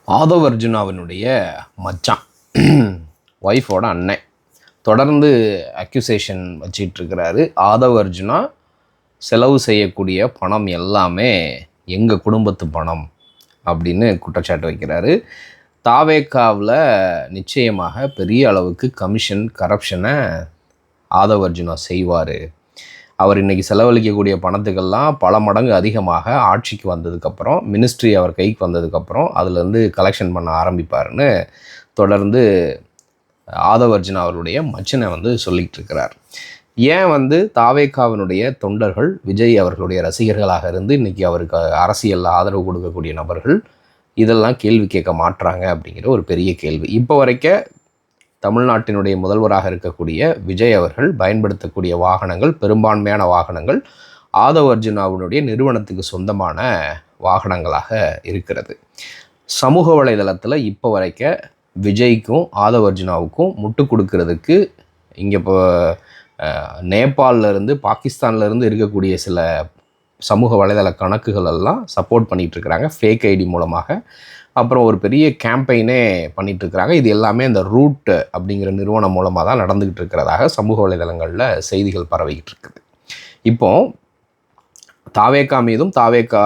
ஆதவ் அர்ஜுனாவினுடைய மச்சான், ஒய்ஃபோட அண்ணன் தொடர்ந்து அக்யூசேஷன் வச்சிட்ருக்கிறாரு. ஆதவ் அர்ஜுனா செலவு செய்யக்கூடிய பணம் எல்லாமே எங்கள் குடும்பத்து பணம் அப்படின்னு குற்றச்சாட்டு வைக்கிறாரு. தாவேக்காவில் நிச்சயமாக பெரிய அளவுக்கு கமிஷன் கரப்ஷனை ஆதவ் அர்ஜுனா செய்வார். அவர் இன்றைக்கி செலவழிக்கக்கூடிய பணத்துக்கெல்லாம் பல மடங்கு அதிகமாக ஆட்சிக்கு வந்ததுக்கப்புறம், மினிஸ்ட்ரி அவர் கைக்கு வந்ததுக்கப்புறம் அதுலேருந்து கலெக்ஷன் பண்ண ஆரம்பிப்பார்னு தொடர்ந்து ஆதவ் அர்ஜுனா அவருடைய மச்சனை சொல்லிகிட்டு இருக்கிறார். ஏன் தாவேக்காவினுடைய தொண்டர்கள், விஜய் அவர்களுடைய ரசிகர்களாக இருந்து இன்றைக்கி அவருக்கு அரசியலில் ஆதரவு கொடுக்கக்கூடிய நபர்கள் இதெல்லாம் கேள்வி கேட்க மாட்டுறாங்க அப்படிங்கிற ஒரு பெரிய கேள்வி. இப்போ வரைக்கும் தமிழ்நாட்டினுடைய முதல்வராக இருக்கக்கூடிய விஜய் அவர்கள் பயன்படுத்தக்கூடிய வாகனங்கள், பெரும்பான்மையான வாகனங்கள் ஆதவ் அர்ஜுனாவினுடைய நிறுவனத்துக்கு சொந்தமான வாகனங்களாக இருக்கிறது. சமூக வலைதளத்தில் இப்போ வரைக்கும் விஜய்க்கும் ஆதவ் அர்ஜுனாவுக்கும் முட்டு கொடுக்கறதுக்கு இங்கே இப்போ நேபாளிலேருந்து பாகிஸ்தான்லேருந்து இருக்கக்கூடிய சில சமூக வலைதள கணக்குகள் எல்லாம் சப்போர்ட் பண்ணிகிட்ருக்கிறாங்க ஃபேக் ஐடி மூலமாக. அப்புறம் ஒரு பெரிய கேம்பெயினே பண்ணிகிட்ருக்கிறாங்க. இது எல்லாமே இந்த ரூட் அப்படிங்கிற நிறுவனம் மூலமாக தான் நடந்துக்கிட்டு இருக்கிறதாக சமூக வலைதளங்களில் செய்திகள் பரவிக்கிட்டு இருக்குது. இப்போது தாவேக்கா மீதும் தாவேக்கா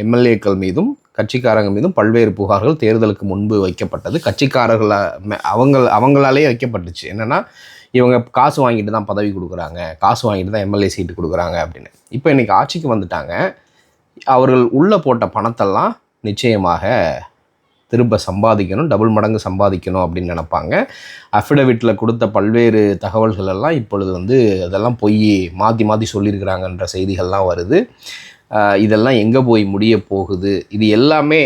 எம்எல்ஏக்கள் மீதும் கட்சிக்காரங்க மீதும் பல்வேறு புகார்கள் தேர்தலுக்கு முன்பு வைக்கப்பட்டது. அவங்களாலே வைக்கப்பட்டுச்சு. என்னென்னா, இவங்க காசு வாங்கிட்டு தான் பதவி கொடுக்குறாங்க, காசு வாங்கிட்டு தான் எம்எல்ஏ சீட்டு கொடுக்குறாங்க அப்படின்னு. இப்போ இன்றைக்கி ஆட்சிக்கு வந்துட்டாங்க. அவர்கள் உள்ளே போட்ட பணத்தெல்லாம் நிச்சயமாக திரும்ப சம்பாதிக்கணும், டபுள் மடங்கு சம்பாதிக்கணும் அப்படின்னு நினப்பாங்க. அஃபிடவிட்டில் கொடுத்த பல்வேறு தகவல்கள் எல்லாம் இப்பொழுது அதெல்லாம் பொய், மாற்றி சொல்லியிருக்கிறாங்கன்ற செய்திகள்லாம் வருது. இதெல்லாம் எங்கே போய் முடிய போகுது? இது எல்லாமே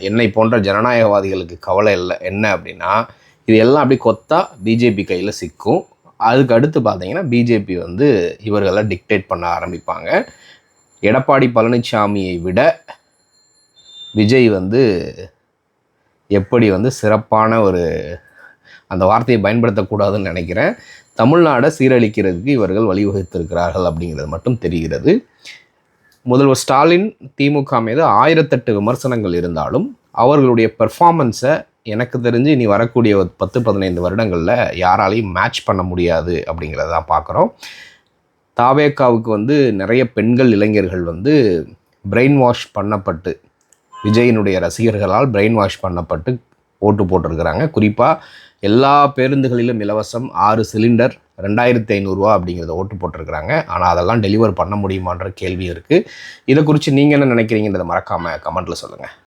என்னை போன்ற ஜனநாயகவாதிகளுக்கு கவலை இல்லை. என்ன அப்படின்னா, இது எல்லாம் அப்படி கொத்தா பிஜேபி கையில் சிக்கும். அதுக்கு அடுத்து பார்த்திங்கன்னா பிஜேபி இவர்களை டிக்டேட் பண்ண ஆரம்பிப்பாங்க. எடப்பாடி பழனிசாமியை விட விஜய் எப்படி சிறப்பான ஒரு, அந்த வார்த்தையை பயன்படுத்தக்கூடாதுன்னு நினைக்கிறேன், தமிழ்நாடை சீரழிக்கிறதுக்கு இவர்கள் வழிவகுத்திருக்கிறார்கள் அப்படிங்கிறது மட்டும் தெரிகிறது. முதல்வர் ஸ்டாலின் திமுக மீது 1008 விமர்சனங்கள் இருந்தாலும் அவர்களுடைய பெர்ஃபார்மன்ஸை எனக்கு தெரிஞ்சு இனி வரக்கூடிய 10-15 வருடங்களில் யாராலையும் மேட்ச் பண்ண முடியாது அப்படிங்கிறத தான் பார்க்குறோம். தாவேக்காவுக்கு நிறைய பெண்கள், இளைஞர்கள் பிரெயின் வாஷ் பண்ணப்பட்டு, விஜயினுடைய ரசிகர்களால் பிரெயின் வாஷ் பண்ணப்பட்டு ஓட்டு போட்டிருக்கிறாங்க. குறிப்பாக எல்லா பேருந்துகளிலும் இலவசம் 6 சிலிண்டர் 2500 ரூபா அப்படிங்கிறத ஓட்டு போட்டிருக்கிறாங்க. ஆனால் அதெல்லாம் டெலிவர் பண்ண முடியுமான்ற கேள்வி இருக்குது. இதை குறித்து நீங்கள் என்ன நினைக்கிறீங்கன்றதை மறக்காமல் கமெண்ட்டில் சொல்லுங்கள்.